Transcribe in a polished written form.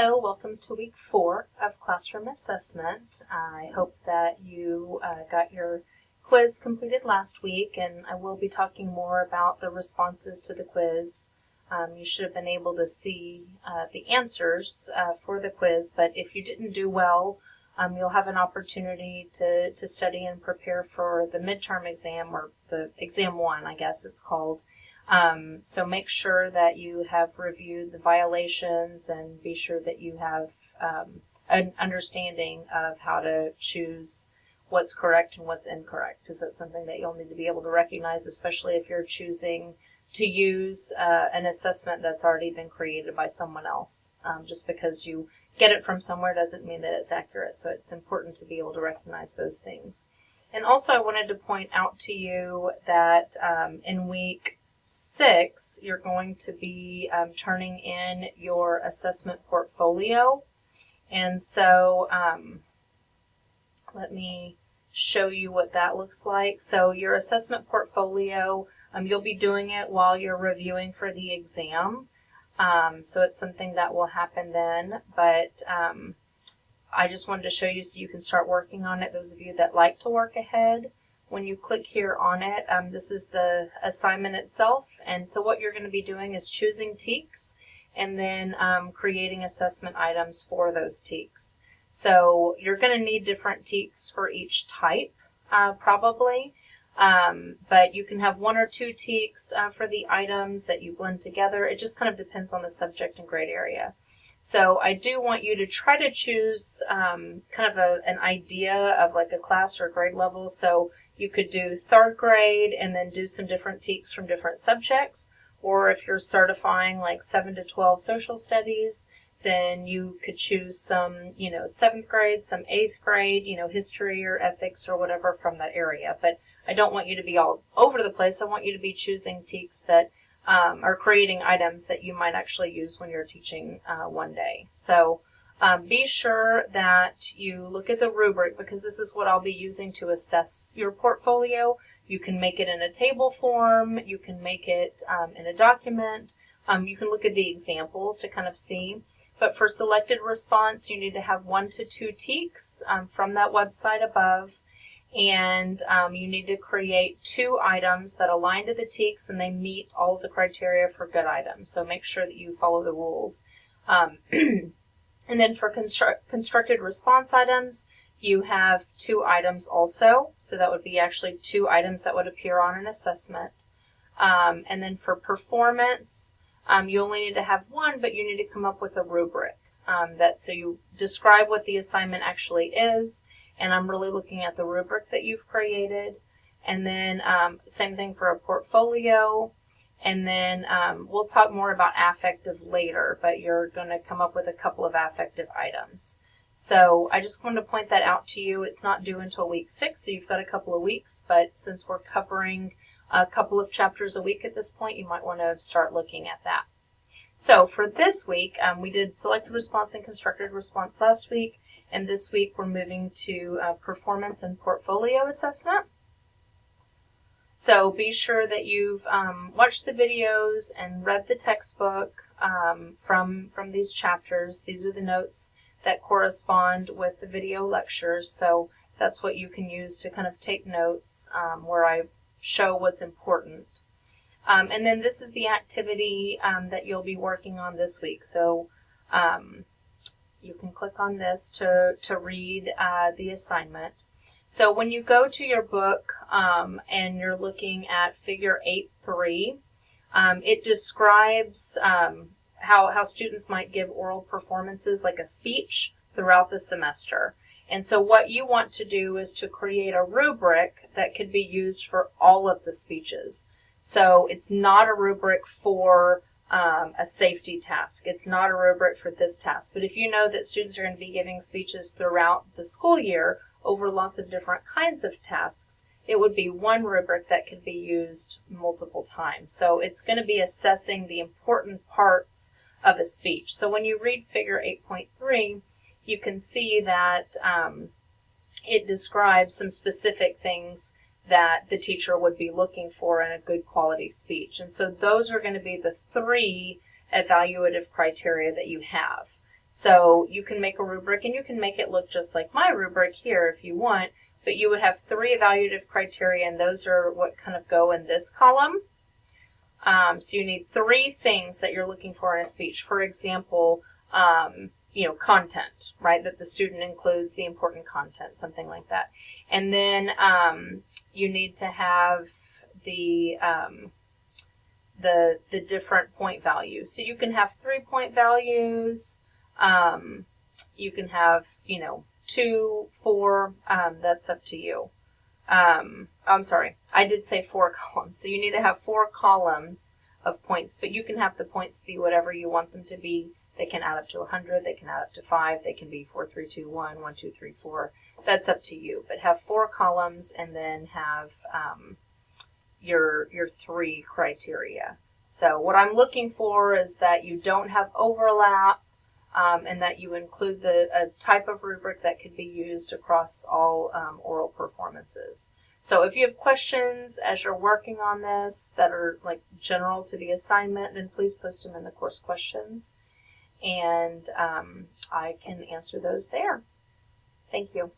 Hello, welcome to week 4 of classroom assessment. I hope that you got your quiz completed last week, and I will be talking more about the responses to the quiz. You should have been able to see the answers for the quiz, but if you didn't do well, you'll have an opportunity to study and prepare for the midterm exam, or the exam 1, I guess it's called. So make sure that you have reviewed the violations and be sure that you have an understanding of how to choose what's correct and what's incorrect, because that's something that you'll need to be able to recognize, especially if you're choosing to use an assessment that's already been created by someone else. Just because you get it from somewhere doesn't mean that it's accurate, so it's important to be able to recognize those things. And also I wanted to point out to you that in week 6, you're going to be turning in your assessment portfolio. And so let me show you what that looks like. So your assessment portfolio, you'll be doing it while you're reviewing for the exam. So it's something that will happen then, but I just wanted to show you so you can start working on it, those of you that like to work ahead. When you click here on it, this is the assignment itself, and so what you're going to be doing is choosing TEKS and then creating assessment items for those TEKS. So you're going to need different TEKS for each type, probably, but you can have 1 or 2 TEKS for the items that you blend together. It just kind of depends on the subject and grade area. So I do want you to try to choose kind of an idea of like a class or grade level. So you could do 3rd grade and then do some different TEKS from different subjects. Or if you're certifying like 7 to 12 social studies, then you could choose some, 7th grade, some 8th grade, history or ethics or whatever from that area. But I don't want you to be all over the place. I want you to be choosing TEKS that are creating items that you might actually use when you're teaching one day. So be sure that you look at the rubric, because this is what I'll be using to assess your portfolio. You can make it in a table form, you can make it in a document, you can look at the examples to kind of see. But for selected response, you need to have 1 to 2 TEKS from that website above. And you need to create 2 items that align to the TEKS and they meet all of the criteria for good items. So make sure that you follow the rules. And then for constructed response items, you have 2 items also. So that would be actually 2 items that would appear on an assessment. And then for performance, you only need to have 1, but you need to come up with a rubric. So you describe what the assignment actually is. And I'm really looking at the rubric that you've created. And then same thing for a portfolio. And then we'll talk more about affective later, but you're going to come up with a couple of affective items. So I just wanted to point that out to you. It's not due until week 6, so you've got a couple of weeks. But since we're covering a couple of chapters a week at this point, you might want to start looking at that. So for this week, we did selected response and constructed response last week. And this week we're moving to performance and portfolio assessment. So be sure that you've watched the videos and read the textbook from these chapters. These are the notes that correspond with the video lectures. So that's what you can use to kind of take notes where I show what's important. And then this is the activity that you'll be working on this week. So you can click on this to read the assignment. So when you go to your book and you're looking at figure 8.3, it describes how students might give oral performances like a speech throughout the semester. And so what you want to do is to create a rubric that could be used for all of the speeches. So it's not a rubric for a safety task. It's not a rubric for this task. But if you know that students are going to be giving speeches throughout the school year over lots of different kinds of tasks, it would be one rubric that could be used multiple times. So it's going to be assessing the important parts of a speech. So when you read figure 8.3, you can see that it describes some specific things that the teacher would be looking for in a good quality speech. And so those are going to be the 3 evaluative criteria that you have. So you can make a rubric, and you can make it look just like my rubric here if you want, but you would have 3 evaluative criteria, and those are what kind of go in this column. So you need 3 things that you're looking for in a speech. For example, content, right? That the student includes the important content, something like that. And then you need to have the different point values. So you can have 3-point values. You can have 2, 4. That's up to you. I'm sorry, I did say 4 columns. So you need to have 4 columns of points, but you can have the points be whatever you want them to be. They can add up to 100, they can add up to 5, they can be 4, 3, 2, 1, 1, 2, 3, 4. That's up to you. But have 4 columns and then have your 3 criteria. So what I'm looking for is that you don't have overlap, and that you include a type of rubric that could be used across all oral performances. So if you have questions as you're working on this that are like general to the assignment, then please post them in the course questions, and I can answer those there. Thank you.